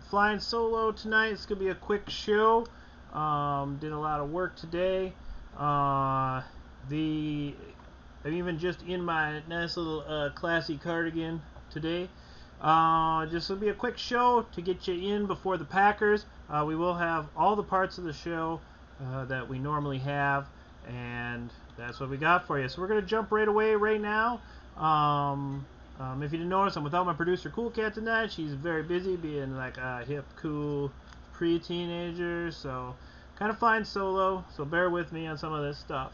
Flying solo tonight. It's going to be a quick show. Did a lot of work today. I'm even just in my nice little classy cardigan today. Just will be a quick show to get you in before the Packers. We will have all the parts of the show that we normally have, and that's what we got for you. So we're going to jump right away right now. If you didn't notice, I'm without my producer Cool Cat tonight. She's very busy being like a hip, cool pre-teenager, so kind of flying solo, so bear with me on some of this stuff.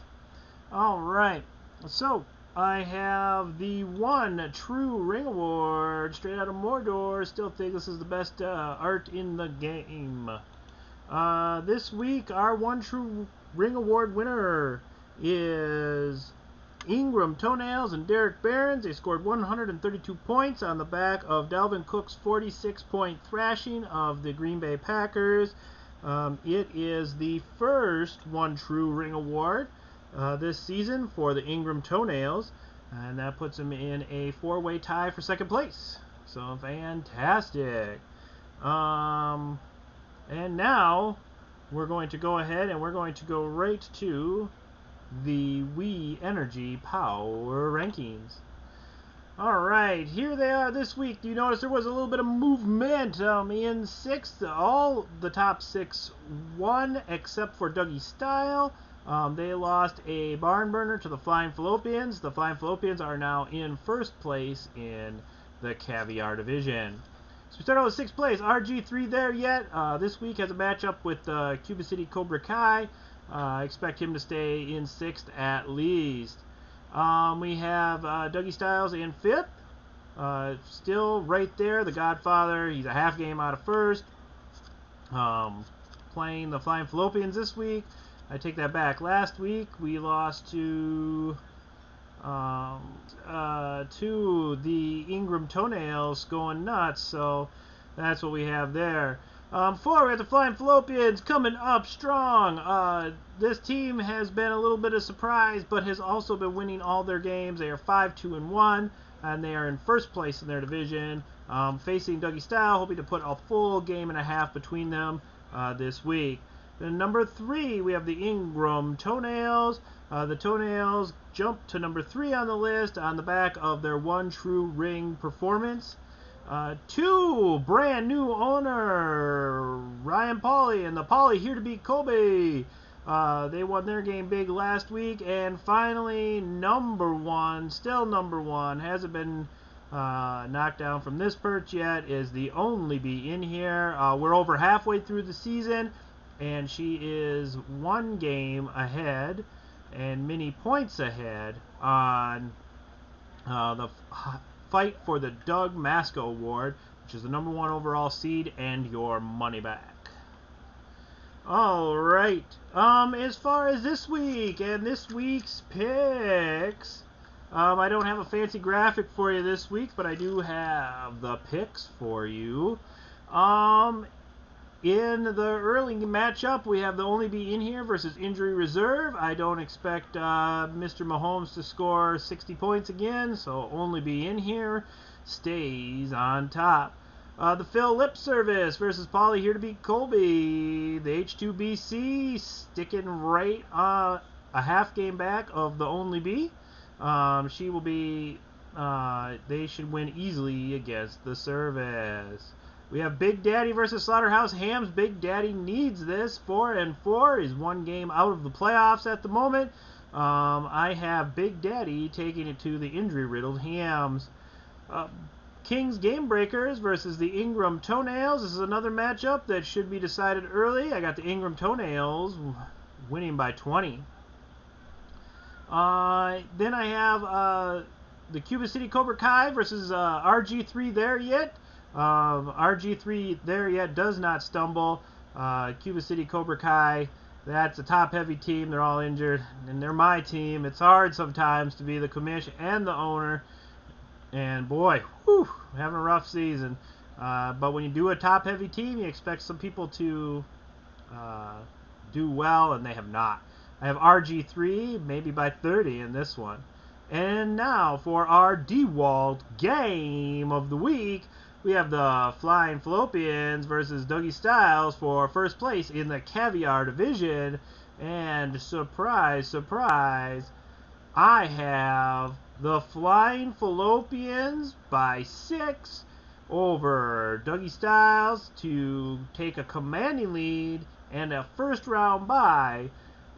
Alright, so I have the one true ring award straight out of Mordor. Still think this is the best art in the game. This week, our one true ring award winner is Ingram Toenails and Derek Barons. They scored 132 points on the back of Dalvin Cook's 46-point thrashing of the Green Bay Packers. It is the first one true ring award this season for the Ingram Toenails, and that puts him in a four-way tie for second place. So fantastic. And now we're going to go ahead and we're going to go right to the Wii Energy Power Rankings. Alright, here they are this week. You notice there was a little bit of movement in sixth. All the top six won except for Dougie Style. They lost a barn burner to the Flying Fallopians. The Flying Fallopians are now in first place in the Caviar Division. So we start out with sixth place. RG3 there yet. This week has a matchup with Cuba City Cobra Kai. I expect him to stay in sixth at least. We have Dougie Styles in fifth. Still right there. The Godfather. He's a half game out of first. Playing the Flying Fallopians this week. I take that back. Last week we lost to the Ingram Toenails going nuts, so that's what we have there. Four, we have the Flying Fallopians coming up strong. This team has been a little bit of surprise, but has also been winning all their games. They are 5-2-1, and they are in first place in their division, facing Dougie Style, hoping to put a full game and a half between them this week. Then number three, we have the Ingram Toenails. The Toenails jumped to number 3 on the list on the back of their one true ring performance. Two, brand new owner, Ryan Pauly and the Pauly here to beat Kobe. They won their game big last week. And finally, number one, still number one, hasn't been knocked down from this perch yet, is the only bee in here. We're over halfway through the season, and she is one game ahead and many points ahead on the fight for the Doug Masco Award, which is the number 1 overall seed and your money back. Alright, as far as this week and this week's picks, I don't have a fancy graphic for you this week, but I do have the picks for you. In the early matchup, we have the only bee in here versus injury reserve. I don't expect Mr. Mahomes to score 60 points again, so only bee in here stays on top. The Phil Lip Service versus Pauly here to beat Colby. The H2BC sticking right a half game back of the only bee. She will be, they should win easily against the Service. We have Big Daddy versus Slaughterhouse Hams. Big Daddy needs this. 4-4 is one game out of the playoffs at the moment. I have Big Daddy taking it to the injury-riddled Hams. King's Game Breakers versus the Ingram Toenails. This is another matchup that should be decided early. I got the Ingram Toenails winning by 20. Then I have the Cuba City Cobra Kai versus RG3 there yet. RG3 there yet does not stumble. Cuba City Cobra Kai, that's a top-heavy team. They're all injured, and they're my team. It's hard sometimes to be the commish and the owner, and boy, whew, having a rough season. But when you do a top-heavy team, you expect some people to do well, and they have not. I have RG3, maybe by 30 in this one. And now for our DeWalt Game of the Week. we have the Flying Fallopians versus Dougie Styles for first place in the Caviar division. And surprise, surprise, I have the Flying Fallopians by 6 over Dougie Styles to take a commanding lead and a first round bye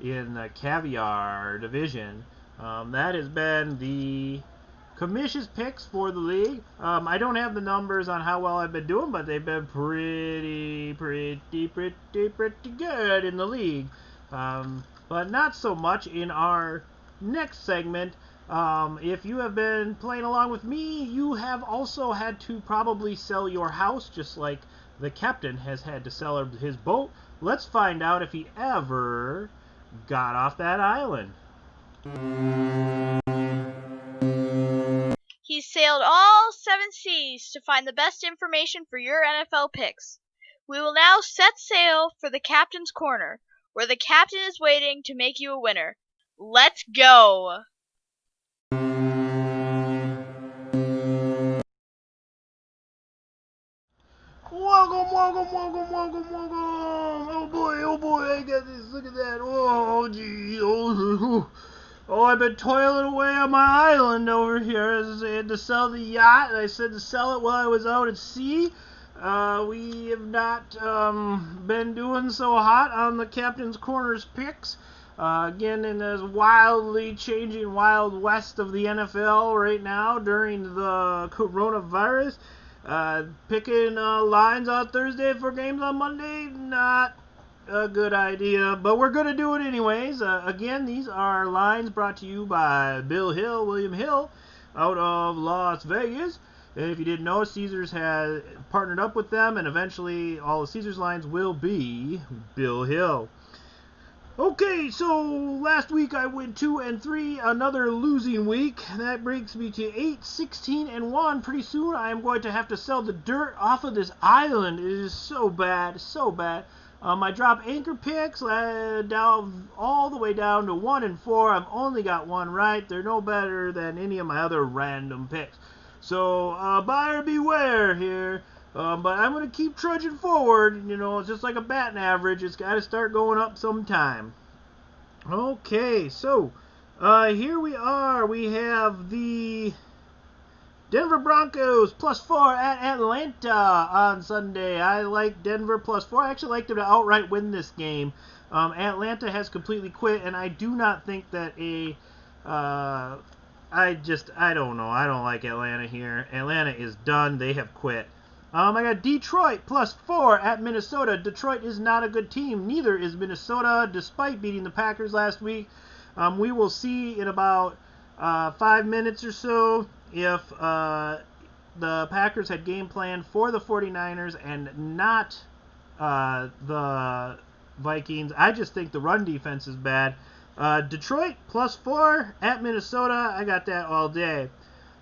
in the Caviar division. That has been the Commish's picks for the league. I don't have the numbers on how well I've been doing, but they've been pretty good in the league. But not so much in our next segment. If you have been playing along with me, you have also had to probably sell your house, just like the captain has had to sell his boat. Let's find out if he ever got off that island. He sailed all 7 seas to find the best information for your NFL picks. We will now set sail for the Captain's Corner, where the captain is waiting to make you a winner. Let's go! Welcome. Oh boy, I got this. Look at that. Oh, gee. Oh, I've been toiling away on my island over here. I had to sell the yacht, and I said to sell it while I was out at sea. We have not been doing so hot on the Captain's Corner's picks. Again, in this wildly changing Wild West of the NFL right now during the coronavirus. Picking lines on Thursday for games on Monday, not a good idea, but we're going to do it anyways. Again, these are lines brought to you by William Hill, out of Las Vegas. And if you didn't know, Caesars has partnered up with them, and eventually all the Caesars lines will be Bill Hill. Okay, so last week I went 2-3, another losing week. That brings me to 8-16-1. Pretty soon I am going to have to sell the dirt off of this island. It is so bad, so bad. I dropped anchor picks down all the way down to 1-4. I've only got one right. They're no better than any of my other random picks. So buyer beware here. But I'm going to keep trudging forward. You know, it's just like a batting average. It's got to start going up sometime. Okay, so here we are. We have the Denver Broncos +4 at Atlanta on Sunday. I like Denver +4. I actually like them to outright win this game. Atlanta has completely quit, and I do not think that I don't know. I don't like Atlanta here. Atlanta is done. They have quit. I got Detroit +4 at Minnesota. Detroit is not a good team. Neither is Minnesota, despite beating the Packers last week. We will see in about 5 minutes or so if the Packers had game plan for the 49ers and not the Vikings. I just think the run defense is bad. Detroit +4 at Minnesota. I got that all day.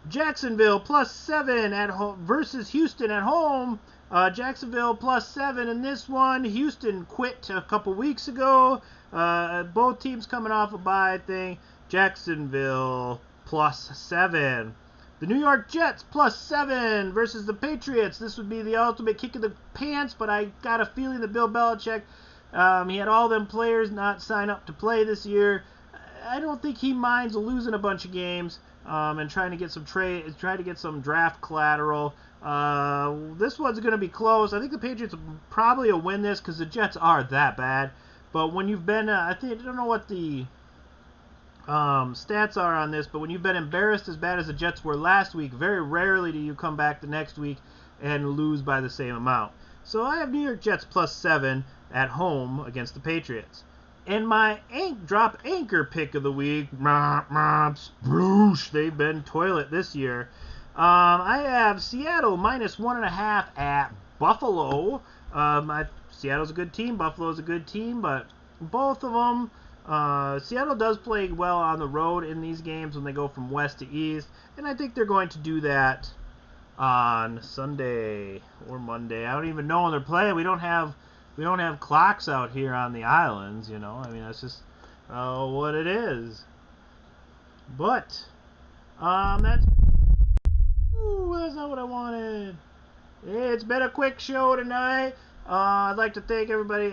Jacksonville +7 at home versus Houston at home. Jacksonville +7 in this one. Houston quit a couple weeks ago. Both teams coming off a bye, I think. Jacksonville +7. The New York Jets +7 versus the Patriots. This would be the ultimate kick in the pants, but I got a feeling that Bill Belichick, he had all them players not sign up to play this year. I don't think he minds losing a bunch of games. And trying to get some draft collateral. This one's going to be close. I think the Patriots probably will win this because the Jets are that bad. But when you've been, I don't know what the stats are on this, but when you've been embarrassed as bad as the Jets were last week, very rarely do you come back the next week and lose by the same amount. So I have New York Jets +7 at home against the Patriots. And my drop anchor pick of the week, sploosh, they've been toilet this year. I have Seattle -1.5 at Buffalo. Seattle's a good team, Buffalo's a good team, but both of them, Seattle does play well on the road in these games when they go from west to east, and I think they're going to do that on Sunday or Monday. I don't even know when they're playing. We don't have clocks out here on the islands, you know. I mean, that's just what it is. But that's not what I wanted. It's been a quick show tonight. I'd like to thank everybody.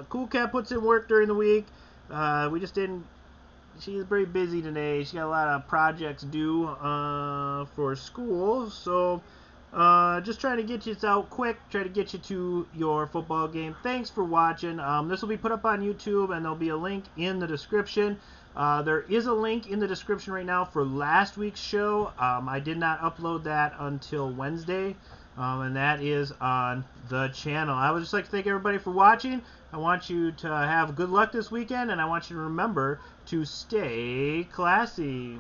Cool Cat puts in work during the week. We just didn't. She's very busy today. She got a lot of projects due for school. So just trying to get you out quick. Try to get you to your football game. Thanks for watching. This will be put up on YouTube, and there'll be a link in the description. There is a link in the description right now for last week's show. I did not upload that until Wednesday, and that is on the channel. I would just like to thank everybody for watching. I want you to have good luck this weekend, and I want you to remember to stay classy.